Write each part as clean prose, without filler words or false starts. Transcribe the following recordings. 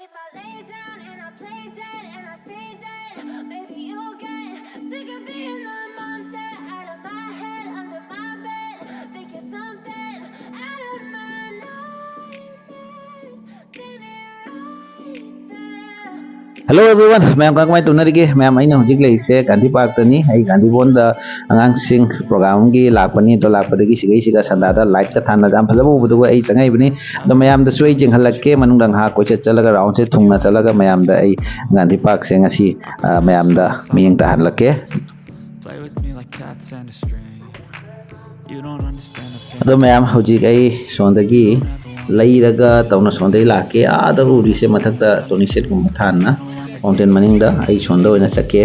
if I lay down and I play dead and I stay dead, maybe you'll get sick of being the monster out of my head, under my bed. Think you're something out of my nightmares. Standing right there. Hello everyone, ma'am kang mai tunari ke ma'am aina hojik lei se Gandhi Park tani ai Gandhi Bon da angang sing program gi lakpani to lakpada gi sigai siga sanda da light ka thana jam phajabu budu ai changai bini do mayam da suai jing halakke manung dang ha ko che chalaga round se thungna chalaga mayam da ai Gandhi Park se ngasi mayam da miyeng ta halakke Play with me like cats and a string. You don't understand the pain. do mayam hojik ai sondagi leiraga tawna sondai lakke ada uri se mathak da toni set gum thanna mountain maning da ai sondo ina sake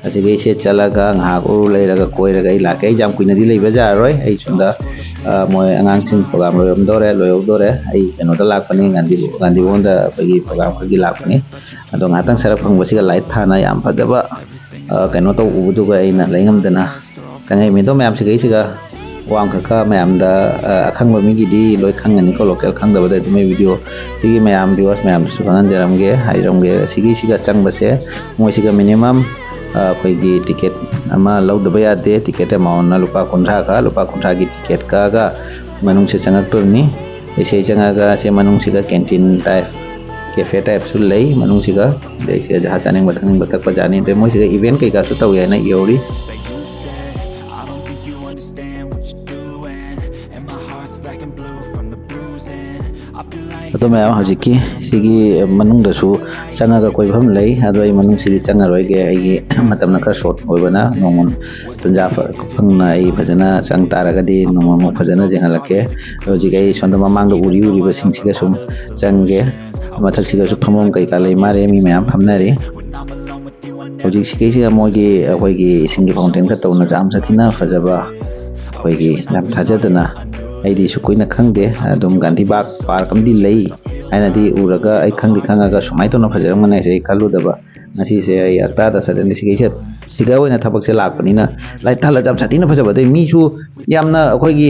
asige se chalaga ngahak uru leiraga koiraga ai lakke jam kuina di leiba ja roi ai sonda moi angang sing program loyom dore ai eno da lakpani Gandhi Bon da bagi program gi lakpani ado ngatang sarak phangba siga light thana yam phadaba keno to ubudu ga ina leingam dana kangai mi do mayam sigai siga wang kaka mayam da akhangba mi gi di loi khangani ko local khangda bada me video sigi mayam viewers mayam subanan jaram ge hairam ge sigi siga changba se moi siga minimum koi gi ticket ama law da baya de ticket amount na lupa kundra gi ticket ka ga manung se changak turni ese changa ga se manung siga canteen type cafe type su lei manung siga de siga jaha chaning bathang batak pa jani de moi siga event kai ka su taw ya na yori I don't think you understand what you're doing, and my heart's black and blue from the bruising. I feel like ato mayam hojiki sigi manung da su changa ga koi pham lei ado ai manung sigi changa roi ge ai matam na ka short hoibana nongon tanja phang na ai phajana chang taraga di nongon mo phajana jengalake hojiki ai sonda mamang da uri ba sing siga sum change mathak siga su phamom kai ka lei mare mi mayam phamnari when I'm alone with you, I never hojik sigi siga mogi koi gi singi fountain ka tawna jam sathina phajaba koi gi lam thajadana aidi su koina khangde adum Gandhi Park am di lei aina di uraga ai khangdi khangaga sumai to na phajaram ngana se kalu daba ngasi se ai akta da saden sigi se siga oina thabak se lakpani na lai thala jam satina phajaba de mi su yamna akoi gi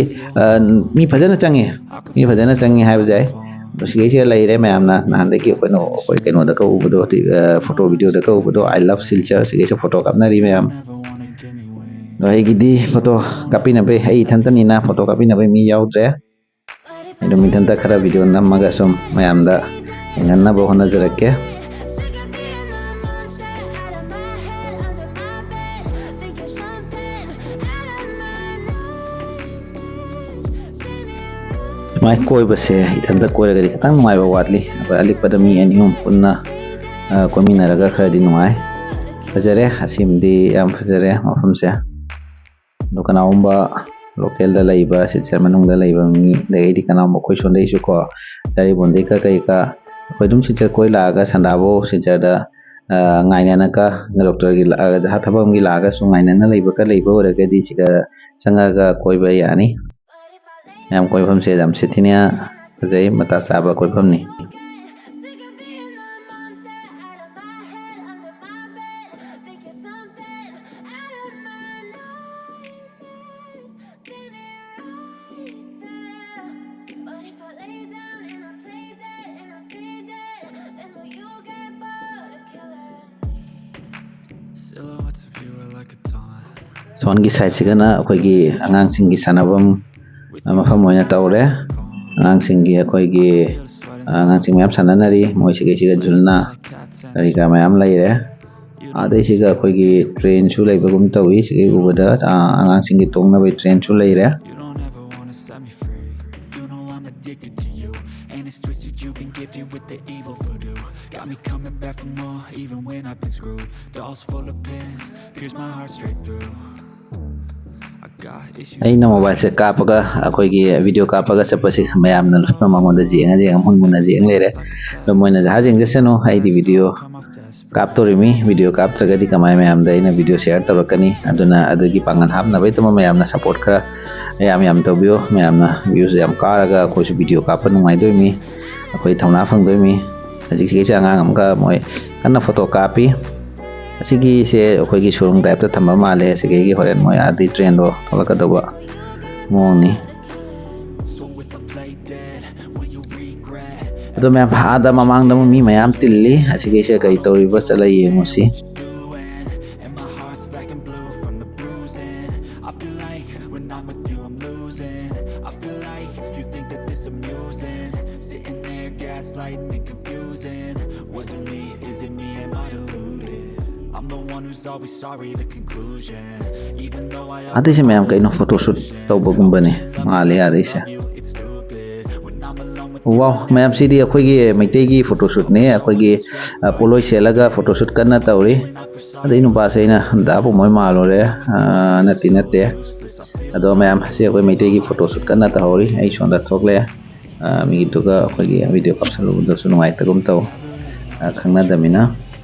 mi phajana change haiba jai sigi se lai re mayam na nahan de ki koino koi keno da ka ubudo photo video da ka ubudo I love Silchar sigi se photo kapna ri mayam wanna give me wings. rồi gidi photo copy na be ai thanta ni na photo copy na be mi yaw tre But if I ido mi thanta khara video na maga som mayam da ngan na bo hona jarake sick of being the monster out of my head, under my bed. Think you're something out of my nightmares. Standing mai koi ba se ithanta koi ga katang mai ba watli ba alik pada mi anium punna ko mi na raga khara di nuai fajare hasim di am fajare mafam se lokana umba local da laiba se manung da laiba mi dai di kana mo koi sondai su ko dai bonde ka kai ka koi dum se koi la ga sandabo se da ngaina na ka doctor gi la ga jaha thabam gi la ga su ngaina na laiba ora ga di siga sanga ga koi ba yani But if I lay yam koi pham se jam se thinia jai mata saba koi pham ni sick of being the monster out of my head, under my bed. Think you're something out of my nightmares. Standing right there. But if I lay down and I play dead and I stay dead, then will you get bored of killing me? Silhouettes of you are like a taunt. son gi sai siga na koi gi angang sing gi sanabam mafam moina tawre angang sing gi koi gi angang sing mayam sananari moi siga julna Cats and dari ka mayam lai re adai siga koi gi train su lai bagum tawi sigi ubada angang sing gi tongna bai train su lai re you don't ever wanna set me free. You know I'm addicted to you, and it's twisted. You've been gifted with the evil voodoo. Got me coming back for more, even when I've been screwed. Dolls full of pins, pierce my heart straight through. I got issues. ai na mobile se kapaga akoi gi video kapaga sapasi mayam na lusna mangonda jenga mun mun jeng le re do moina jaha jeng jeseno ai di video Come off desperate. kap to rimi video kap traga di kamai mayam da ina video share tarakani aduna adugi pangan hap na bai tama mayam na support kara yam to bio mayam na views yam karaga ko su video kap nu ngai do mi akoi thauna phang do mi ajik sigi cha ngang am ka moi kana photo copy asigi se akoi gi showroom type ta thamba male asigi gi horen moi adi trend do tholaka doba mong ni So if I play dead, will you regret ꯑꯗꯣ ꯃꯌꯥꯝ ꯑꯥꯗ ꯃꯃꯥꯡꯗ ꯃꯤ ꯃꯌꯥꯝ ꯇꯤꯜꯂꯤ ꯑꯁꯤꯒꯩꯁꯦ ꯀꯔꯤ ꯇꯧꯔꯤꯕ ꯆꯠꯂ ꯌꯦꯡꯉꯨꯁꯤ And my heart's black and blue from the bruising. I feel like when I'm with you I'm losing. I feel like you think that this amusing. Sitting there gaslighting and confusing. Was it me? Is it me? Am I deluded? I'm the one who's always sorry, the conclusion. Even though I offer ꯑꯗꯩꯁꯦ all ꯃꯌꯥꯝ the ꯀꯩꯅꯣ photoshoot solutions. ꯇꯧꯕꯒꯨꯝꯕꯅꯦ Love me ꯃꯥꯜꯂꯦ like I ꯑꯗꯩꯁꯦ love you, it's stupid. When I'm alone with you I wow never ꯃꯌꯥꯝꯁꯤꯗꯤ feel ꯑꯩꯈꯣꯏꯒꯤ ꯃꯩꯇꯩꯒꯤ lucid. ꯐꯣꯇꯣꯁꯨꯠꯅꯦ Always so ꯑꯩꯈꯣꯏꯒꯤ unstructured like ꯄꯣꯠꯂꯣꯏ you. ꯁꯦꯠꯂꯒ photoshoot ꯀꯟꯅ ꯇꯧꯔꯤ When I first saw ꯑꯗꯩ you ꯅꯨꯄꯥꯁꯦ ꯑꯩꯅ ꯗꯥ ꯄꯨꯃꯣꯏ ꯃꯥꯜꯂꯨꯔꯦ ꯅꯠꯇꯦ ꯅꯠꯇꯦ ꯑꯗꯣ ꯃꯌꯥꯝ ꯁꯤ ꯑꯩꯈꯣꯏ ꯃꯩꯇꯩꯒꯤ ꯐꯣꯇꯣꯁꯨꯠ ꯀꯟꯅ ꯇꯧꯍꯧꯔꯤ ꯑꯩ ꯁꯣꯝꯗ ꯊꯣꯛꯂꯛꯑꯦ ꯃꯤꯒꯤꯗꯨꯒ ꯑꯩꯈꯣꯏꯒꯤ ꯚꯤꯗꯤꯑꯣ ꯀꯥꯞꯁꯜꯂꯨꯕꯗꯁꯨ ꯅꯨꯡꯉꯥꯏꯇꯒꯨꯝ ꯇꯧ ꯈꯪꯅꯗꯕꯅꯤꯅ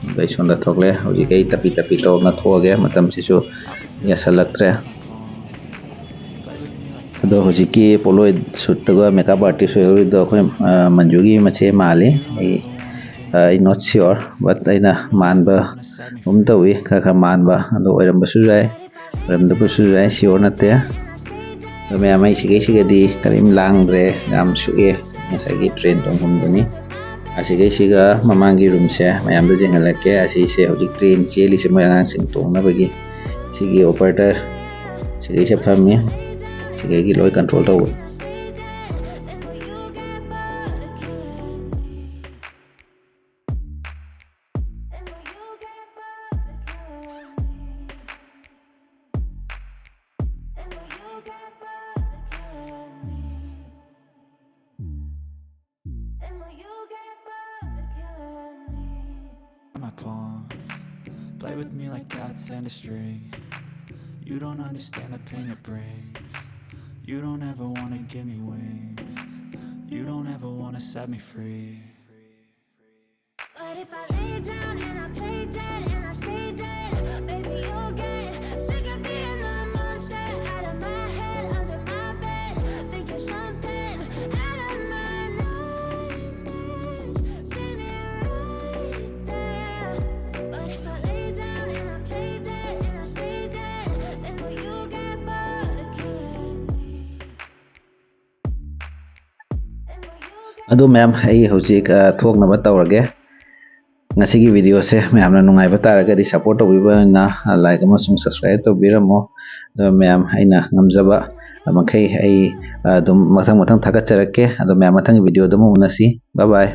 ꯑꯗꯣ ꯑꯩ ꯁꯣꯝꯗ ꯊꯣꯛꯂꯛꯑꯦ ꯍꯧꯖꯤꯛ ꯑꯩ ꯇꯞꯄꯤ ꯇꯞꯄꯤ ꯇꯧꯅ ꯊꯣꯛꯑꯒꯦ ꯃꯇꯝꯁꯤꯁꯨ ꯌꯥꯁꯜꯂꯛꯇ꯭ꯔꯦ ꯑꯗꯣ ꯍꯧꯖꯤꯛꯀꯤ ꯄꯣꯠꯂꯣꯏ ꯁꯨꯠꯇꯒ ꯃꯦꯀꯞ ꯑꯥꯔꯇꯤꯁ ꯑꯣꯏꯍꯧꯔꯤꯗꯣ ꯑꯩꯈꯣꯏ ꯃꯟꯖꯨꯒꯤ ꯃꯆꯦ ꯃꯥꯜꯂꯤ ꯑꯩ ꯅꯣꯠ ꯁꯤꯌꯣꯔ ꯕꯠ ꯑꯩꯅ ꯃꯥꯟꯕꯒꯨꯝ ꯇꯧꯏ ꯈꯔ ꯃꯥꯟꯕ ꯑꯗꯣ ꯑꯣꯏꯔꯝꯕꯁꯨ ꯌꯥꯏ ꯑꯣꯏꯔꯝꯗꯕꯁꯨ ꯌꯥꯏ ꯁꯤꯌꯣꯔ ꯅꯠꯇꯦ ꯑꯗꯣ ꯃꯌꯥꯝ ꯑꯩ ꯁꯤꯒꯩꯁꯤꯒꯗꯤ ꯀꯔꯤꯝ ꯂꯥꯡꯗ꯭ꯔꯦ ꯌꯥꯝ ꯁꯨꯛꯑꯦ ꯉꯁꯥꯏꯒꯤ ꯇ꯭ꯔꯦꯟ ꯇꯣꯡꯐꯝꯗꯨꯅꯤ ꯑꯁꯤꯒꯩꯁꯤꯒ ꯃꯃꯥꯡꯒꯤ ꯔꯨꯝꯁꯦ ꯃꯌꯥꯝꯗ ꯌꯦꯡꯍꯜꯂꯛꯀꯦ ꯑꯁꯤꯁꯦ ꯍꯧꯖꯤꯛ ꯇ꯭ꯔꯦꯟ ꯆꯦꯜꯂꯤꯁꯦ ꯃꯣꯏ ꯑꯉꯥꯡꯁꯤꯡ ꯇꯣꯡꯅꯕꯒꯤ ꯁꯤꯒꯤ ꯑꯣꯄꯔꯦꯇꯔ ꯁꯤꯒꯩꯁꯦ ꯐꯝꯃꯤ ꯁꯤꯒꯩꯒꯤ ꯂꯣꯏ ꯀꯟꯇ꯭ꯔꯣꯜ ꯇꯧꯕ My palm, play with me like cats and a string. You don't understand the pain it brings. You don't ever wanna give me wings. You don't ever wanna set me free. But if I lay down and I play dead and I stay dead, baby, you'll get sick of being the monster out of my head, under my bed. Think you're something out of my nightmares. Standing right there. But if I lay down and I play dead and I stay dead, then will you get bored of killing me? Then will you get ꯑꯗꯨ ꯃꯌꯥꯝ ꯑꯩ ꯍꯧꯖꯤꯛ ꯊꯣꯛꯅꯕ ꯇꯧꯔꯒꯦ ꯉꯁꯤꯒꯤ ꯚꯤꯗꯤꯑꯣꯁꯦ ꯃꯌꯥꯝꯅ ꯅꯨꯡꯉꯥꯏꯕ ꯇꯥꯔꯒꯗꯤ support ꯇꯧꯕꯤꯕꯅ like ꯑꯃꯁꯨꯡ ꯁꯕꯁꯀ꯭ꯔꯥꯏꯕ ꯇꯧꯕꯤꯔꯝꯃꯣ ꯑꯗꯣ ꯃꯌꯥꯝ ꯑꯩꯅ ꯉꯝꯖꯕ ꯃꯈꯩ ꯑꯩ ꯑꯗꯨꯝ ꯃꯊꯪ ꯊꯥꯒꯠꯆꯔꯛꯀꯦ ꯑꯗꯣ ꯃꯌꯥꯝ ꯃꯊꯪꯒꯤ ꯚꯤꯗꯤꯑꯣꯗ ꯑꯃꯨꯛ ꯎꯅꯁꯤ ꯕꯥꯏ ꯕꯥꯏ